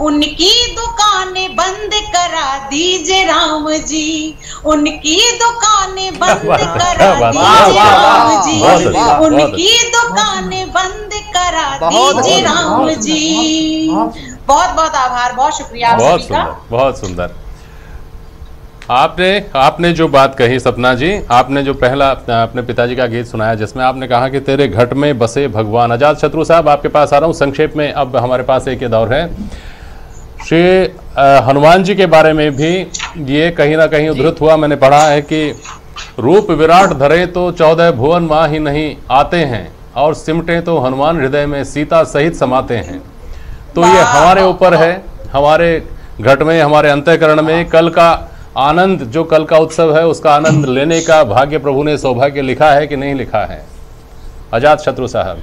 उनकी दुकानें बंद करा दीजिए राम जी, उनकी दुकानें बंद करा दीजिए राम जी, उनकी दुकानें बंद करा दीजिए राम जी। बहुत बहुत आभार, बहुत शुक्रिया आप सभी का। बहुत सुंदर। आपने जो बात कही सपना जी, आपने जो पहला अपने पिताजी का गीत सुनाया जिसमें आपने कहा कि तेरे घट में बसे भगवान। आजाद शत्रु साहब आपके पास आ रहा हूँ, संक्षेप में अब हमारे पास एक दौर है। श्री हनुमान जी के बारे में भी ये कहीं ना कहीं उद्धृत हुआ, मैंने पढ़ा है कि रूप विराट धरे तो 14 भुवन मां ही नहीं आते हैं, और सिमटे तो हनुमान हृदय में सीता सहित समाते हैं। तो ये हमारे ऊपर है, हमारे घट में, हमारे अंतःकरण में कल का आनंद, जो कल का उत्सव है उसका आनंद लेने का भाग्य प्रभु ने, सौभाग्य लिखा है कि नहीं लिखा है? आजाद शत्रु साहब,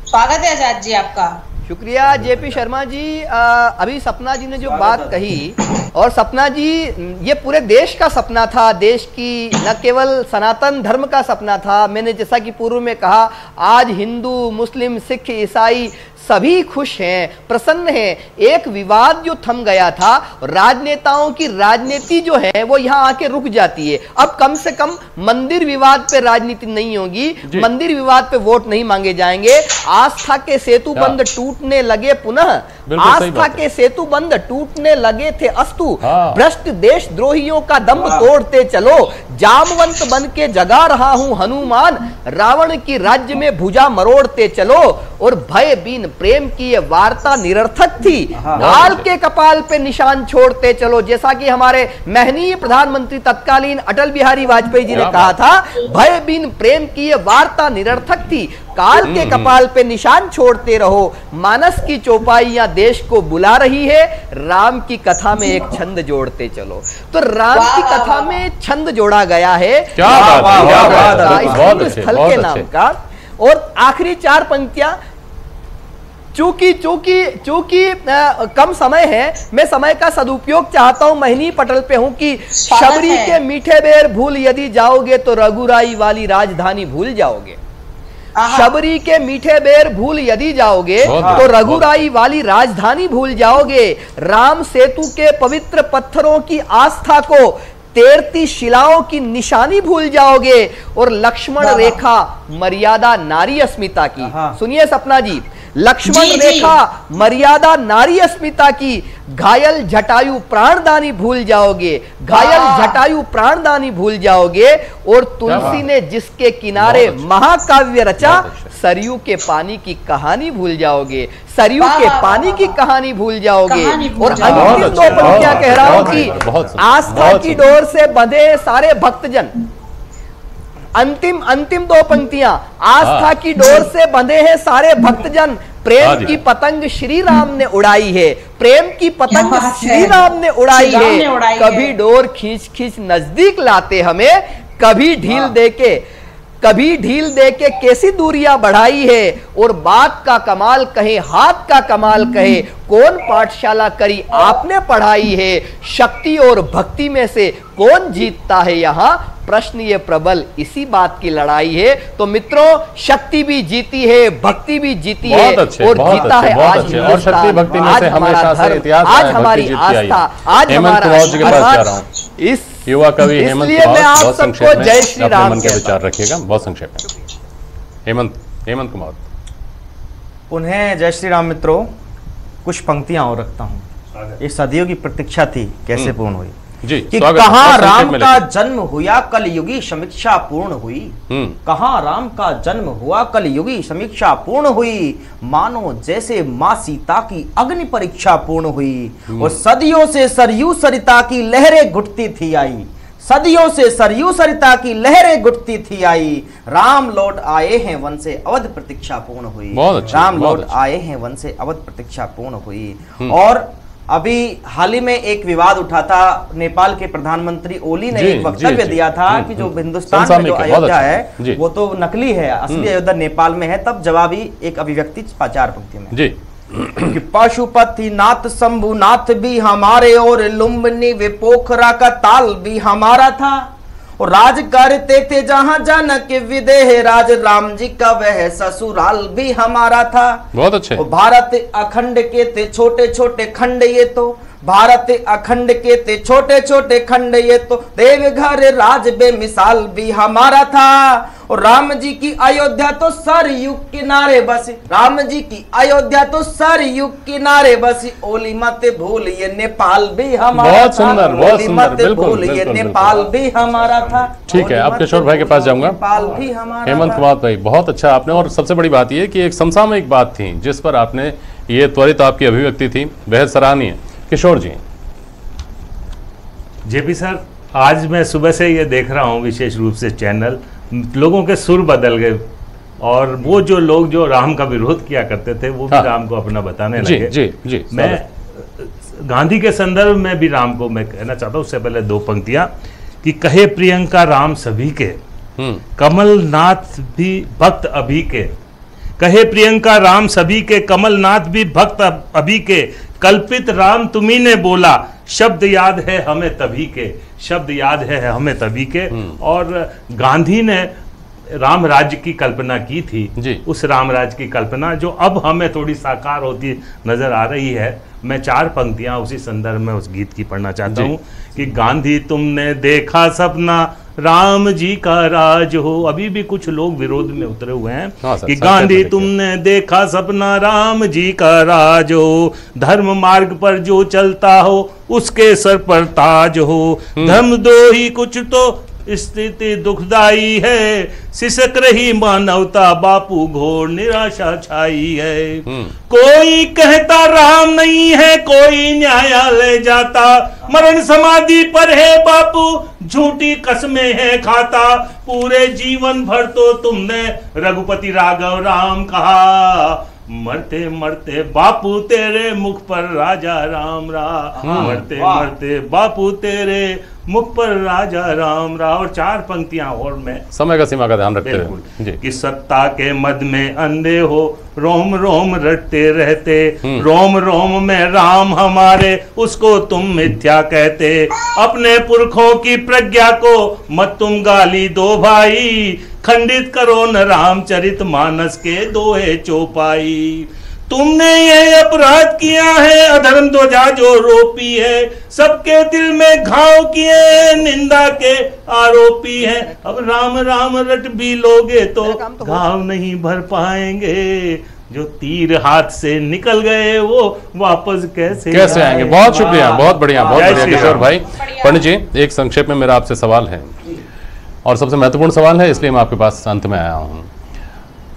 स्वागत है आजाद जी आपका। शुक्रिया जेपी शर्मा जी। अभी सपना जी ने जो बात कही, और सपना जी ये पूरे देश का सपना था, देश की न केवल सनातन धर्म का सपना था। मैंने जैसा कि पूर्व में कहा, आज हिंदू, मुस्लिम, सिख, ईसाई सभी खुश हैं, प्रसन्न हैं। एक विवाद जो थम गया था, राजनेताओं की राजनीति जो है वो यहाँ आके रुक जाती है। अब कम से कम मंदिर विवाद पे राजनीति नहीं होगी, मंदिर विवाद पे वोट नहीं मांगे जाएंगे। आस्था के सेतु बंद टूटने लगे पुनः, आस्था के सेतु बंद टूटने लगे थे अस्तु, भ्रष्ट देशद्रोहियों का दम्भ तोड़ते चलो, जामवंत बन के जगा रहा हूं हनुमान, रावण की राज्य में भुजा मरोड़ते चलो। और भय बीन प्रेम की ये वार्ता निरर्थक थी, काल के कपाल पे निशान छोड़ते चलो। जैसा कि हमारे महनीय प्रधानमंत्री तत्कालीन अटल बिहारी वाजपेयी जी ने कहा था, भय बीन प्रेम की ये वार्ता निरर्थक थी, काल के कपाल पे निशान छोड़ते रहो। मानस की चौपाइयां देश को बुला रही है, राम की कथा में एक छंद जोड़ते चलो। तो राम की कथा में छंद जोड़ा गया है स्थल के नाम का। और आखिरी 4 पंक्तियां, चूंकि कम समय है, मैं समय का सदुपयोग चाहता हूं, महनी पटल पे हूं कि शबरी के मीठे बेर भूल यदि जाओगे तो रघुराई वाली राजधानी भूल जाओगे। शबरी के मीठे बेर भूल यदि जाओगे तो रघुराई वाली राजधानी भूल जाओगे। राम सेतु के पवित्र पत्थरों की आस्था को तैरती शिलाओं की निशानी भूल जाओगे। और लक्ष्मण रेखा मर्यादा नारी अस्मिता की, सुनिए सपना जी, लक्ष्मण रेखा मर्यादा नारी अस्मिता की, घायल जटायु प्राणदानी भूल जाओगे, घायल जटायु प्राणदानी भूल जाओगे। और तुलसी ने जिसके किनारे महाकाव्य रचा, सरयू के पानी की कहानी भूल जाओगे, सरयू के पानी की कहानी भूल जाओगे। और अंतिम 2 पंक्तियां कह रहा हूं कि आस्था की डोर से बंधे सारे भक्तजन, अंतिम 2 पंक्तियां, आस्था की डोर से बंधे हैं सारे भक्तजन, प्रेम की पतंग श्री राम ने उड़ाई है, प्रेम की पतंग श्री राम ने उड़ाई है। कभी डोर खींच खींच नजदीक लाते हमें, कभी ढील दे के कैसी दूरियां बढ़ाई है। और बात का कमाल कहे, हाथ का कमाल कहे, कौन पाठशाला करी आपने पढ़ाई है, शक्ति और भक्ति में से कौन जीतता है यहाँ, प्रश्न ये प्रबल इसी बात की लड़ाई है। तो मित्रों, शक्ति भी जीती है, भक्ति भी जीती है, और जीता है आज हिंदुस्तान, आज हमारा धर्म, आज हमारी आस्था, आज हमारा इस युवा कवि हेमंत बहुत संक्षेप में जय श्री राम मन के विचार रखिएगा, बहुत संक्षेप में। हेमंत कुमार। उन्हें जय श्री राम मित्रों, कुछ पंक्तियां और रखता हूँ। ये सदियों की प्रतीक्षा थी, कैसे पूर्ण हुई जी, कि कहाँ राम का जन्म हुआ कलयुगी समीक्षा पूर्ण हुई, कहाँ राम का जन्म हुआ कलयुगी समीक्षा पूर्ण हुई, मानो जैसे माँ सीता की अग्नि परीक्षा पूर्ण हुई। और सदियों से सरयू सरिता की लहरें घुटती थी आई, सदियों से सरयू सरिता की लहरें घुटती थी आई, राम लौट आए हैं वन से अवध प्रतीक्षा पूर्ण हुई, राम लौट आए हैं वन से अवध प्रतीक्षा पूर्ण हुई। और अभी हाल ही में एक विवाद उठा था, नेपाल के प्रधानमंत्री ओली ने एक वक्तव्य दिया था कि जो हिंदुस्तान में जो अयोध्या है वो तो नकली है, असली अयोध्या नेपाल में है। तब जवाबी एक अभिव्यक्ति 4 पंक्ति में जी कि पशुपति नाथ शंभुनाथ भी हमारे और लुम्बिनी वे पोखरा का ताल भी हमारा था, और राज करते थे जहां जनक विदेह राज, राम जी का वह ससुराल भी हमारा था। बहुत अच्छे। भारत अखंड के थे छोटे छोटे खंड ये तो, भारत अखंड के थे छोटे छोटे खंड ये तो, देवघर राज बेमिसाल भी हमारा था। और राम जी की अयोध्या तो सरयू किनारे बसी, राम जी की अयोध्या तो सरयू किनारे बसी, ओली मत भूल ये नेपाल भी हमारा था। बहुत सुंदर, बहुत सुंदर, बिल्कुल ये नेपाल भी हमारा था। ठीक है, अब किशोर भाई के पास जाऊंगा। नेपाल भी हमारा, हेमंत कुमार भाई बहुत अच्छा आपने, और सबसे बड़ी बात ये कि एक समसामयिक बात थी जिस पर आपने ये त्वरित आपकी अभिव्यक्ति थी, बेहद सराहनीय। किशोर जी। जेपी सर, आज मैं सुबह से ये देख रहा हूँ विशेष रूप से चैनल, लोगों के सुर बदल गए और वो जो लोग जो राम का विरोध किया करते थे वो भी राम को अपना बताने लगे। जी, मैं गांधी के संदर्भ में भी राम को मैं कहना चाहता हूँ, उससे पहले दो पंक्तियां कि कहे प्रियंका राम सभी के, कमलनाथ भी भक्त अभी के, कहे प्रियंका राम सभी के, कमलनाथ भी भक्त अभी के, कल्पित राम तुम्ही ने बोला, शब्द याद है हमें तभी के, शब्द याद है हमें तभी के। और गांधी ने राम राज्य की कल्पना की थी जी। उस राम राज्य की कल्पना जो अब हमें थोड़ी साकार होती नजर आ रही है। मैं 4 पंक्तियां उसी संदर्भ में उस गीत की पढ़ना चाहता हूँ कि गांधी तुमने देखा सपना राम जी का राज हो। अभी भी कुछ लोग विरोध में उतरे हुए हैं कि गांधी तुमने देखा सपना राम जी का राज हो, धर्म मार्ग पर जो चलता हो उसके सर पर ताज हो, धर्म दो ही कुछ तो स्थिति दुखदाई है, सिसक रही मानवता बापू घोर निराशा छाई है। कोई कहता राम नहीं है, कोई न्यायालय जाता, मरण समाधि पर है बापू झूठी कसमें है खाता, पूरे जीवन भर तो तुमने रघुपति राघव राम कहा, मरते मरते बापू तेरे मुख पर राजा राम मरते मरते बापू तेरे मुख पर राजा राम और 4 पंक्तियां और मैं समय का सीमा का ध्यान रखते हुए कि सत्ता के मद में अंधे हो, रोम रोम रटते रहते, रोम रोम में राम हमारे उसको तुम मिथ्या कहते, अपने पुरखों की प्रज्ञा को मत तुम गाली दो भाई, खंडित करो न रामचरित मानस के दोहे चौपाई, तुमने ये अपराध किया है, अधर्म ध्वजा जो रोपी है, सबके दिल में घाव किए निंदा के आरोपी है, अब राम राम रट भी लोगे तो घाव नहीं भर पाएंगे, जो तीर हाथ से निकल गए वो वापस कैसे आएंगे। बहुत शुक्रिया, बहुत बढ़िया किशोर भाई। पंडित जी, एक संक्षेप में मेरा आपसे सवाल है और सबसे महत्वपूर्ण सवाल है, इसलिए मैं आपके पास अंत में आया हूँ।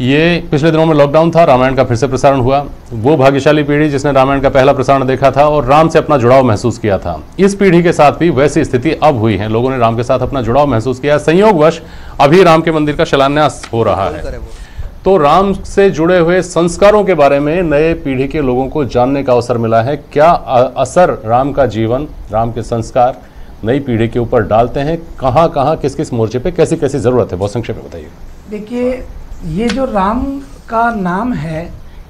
ये पिछले दिनों में लॉकडाउन था, रामायण का फिर से प्रसारण हुआ, वो भाग्यशाली पीढ़ी जिसने रामायण का पहला प्रसारण देखा था और राम से अपना जुड़ाव महसूस किया था, इस पीढ़ी के साथ भी वैसी स्थिति अब हुई है, लोगों ने राम के साथ अपना जुड़ाव महसूस किया। संयोगवश अभी राम के मंदिर का शिलान्यास हो रहा है, तो राम से जुड़े हुए संस्कारों के बारे में नए पीढ़ी के लोगों को जानने का अवसर मिला है। क्या असर राम का जीवन, राम के संस्कार नई पीढ़ी के ऊपर डालते हैं, कहाँ कहाँ किस किस मोर्चे पे कैसी कैसी जरूरत है, बहुत संक्षेप में बताइए। देखिए, ये जो राम का नाम है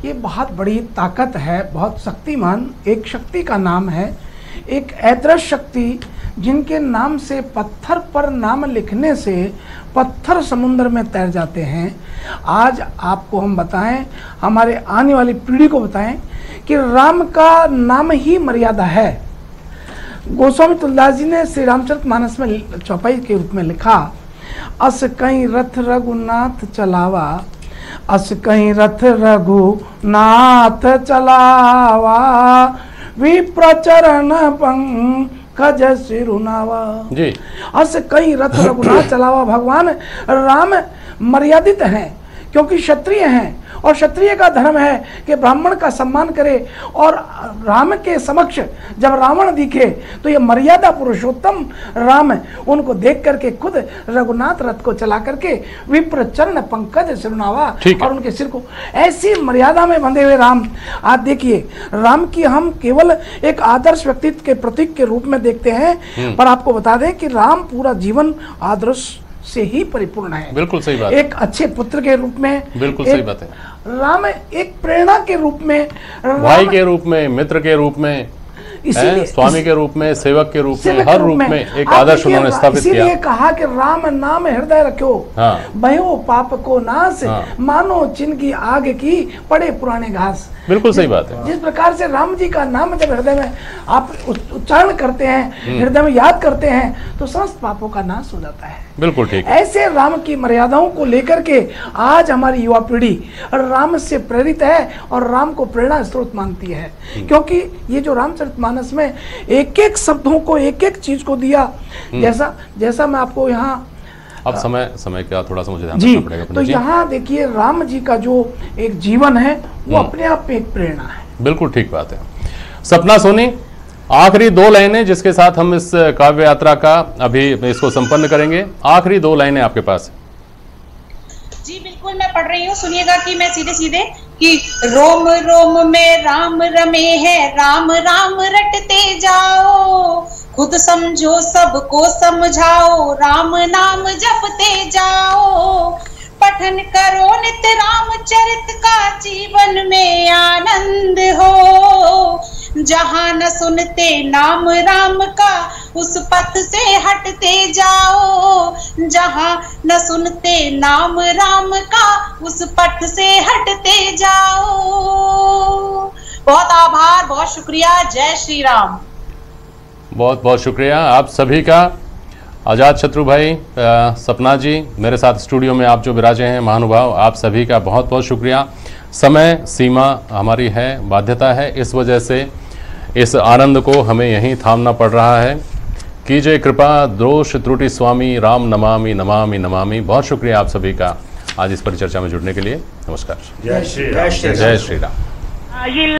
ये बहुत बड़ी ताकत है, बहुत शक्तिमान, एक शक्ति का नाम है, एक ऐदृश शक्ति जिनके नाम से पत्थर पर नाम लिखने से पत्थर समुद्र में तैर जाते हैं। आज आपको हम बताएं, हमारे आने वाली पीढ़ी को बताएं कि राम का नाम ही मर्यादा है। गोस्वामी तुलसीदास जी ने श्री रामचरितमानस में चौपाई के रूप में लिखा, अस कहीं रथ रघुनाथ चलावा, अस कहीं रथ रघुनाथ चलावा, विप्रचरण पंकज सिरुनावा जी। अस कहीं रथ रघुनाथ चलावा, भगवान राम मर्यादित हैं क्योंकि क्षत्रिय हैं और क्षत्रिय का धर्म है कि ब्राह्मण का सम्मान करे, और राम के समक्ष जब रावण दिखे तो ये मर्यादा पुरुषोत्तम राम उनको देख करके खुद रघुनाथ रथ को चला करके विप्र चरण पंकज सिरुनावा, और उनके सिर को ऐसी मर्यादा में बंधे हुए राम। आज देखिए, राम की हम केवल एक आदर्श व्यक्तित्व के प्रतीक के रूप में देखते हैं, पर आपको बता दें कि राम पूरा जीवन आदर्श से ही परिपूर्ण है। बिल्कुल सही बात। एक अच्छे पुत्र के रूप में, बिल्कुल सही बात है, राम एक प्रेरणा के रूप में, भाई के रूप में, मित्र के रूप में, स्वामी के रूप में, सेवक के रूप में, हर रूप में एक आदर्श उन्होंने स्थापित किया। इसीलिए कहा कि राम नाम हृदय रखो, भयो पाप को नाश, मानो चिन्ह की आग की पड़े पुराने घास। बिल्कुल सही बात है। जिस प्रकार से राम जी का नाम जब हृदय में आप उच्चारण करते हैं, हृदय में याद करते हैं, तो समस्त पापों का नाश हो जाता है। बिल्कुल ठीक। ऐसे राम की मर्यादाओं को लेकर के आज हमारी युवा पीढ़ी राम से प्रेरित है और राम को प्रेरणा स्रोत मानती है, क्योंकि ये जो रामचरितमानस में एक एक शब्दों को, एक एक चीज को दिया, जैसा मैं आपको यहाँ अब समय का थोड़ा सा मुझे ध्यान रखना पड़ेगा। तो यहाँ देखिए, राम जी का जो एक जीवन है वो अपने आप में एक प्रेरणा है। बिल्कुल ठीक बात है। सपना सोनी, आखिरी 2 लाइनें जिसके साथ हम इस काव्य यात्रा का अभी इसको संपन्न करेंगे, आखिरी 2 लाइनें आपके पास। जी बिल्कुल, मैं पढ़ रही हूँ, सुनिएगा कि मैं सीधे सीधे कि रोम रोम में राम रमे है, राम राम रटते जाओ, खुद समझो सबको समझाओ, राम नाम जपते जाओ, पठन करो नित्य रामचरित का, जीवन में आनंद हो, जहां न सुनते नाम राम का, उस पथ से हटते जाओ, जहां न सुनते नाम राम का, उस पथ से हटते जाओ। बहुत आभार, बहुत शुक्रिया, जय श्री राम। बहुत बहुत शुक्रिया आप सभी का। आज़ाद शत्रु भाई, सपना जी, मेरे साथ स्टूडियो में आप जो विराजे हैं महानुभाव, आप सभी का बहुत बहुत शुक्रिया। समय सीमा हमारी है, बाध्यता है, इस वजह से इस आनंद को हमें यहीं थामना पड़ रहा है। कीजिए कृपा, दोष त्रुटि स्वामी, राम नमामि नमामि नमामि। बहुत शुक्रिया आप सभी का आज इस परिचर्चा में जुड़ने के लिए। नमस्कार। जय श्री राम। जय श्री राम।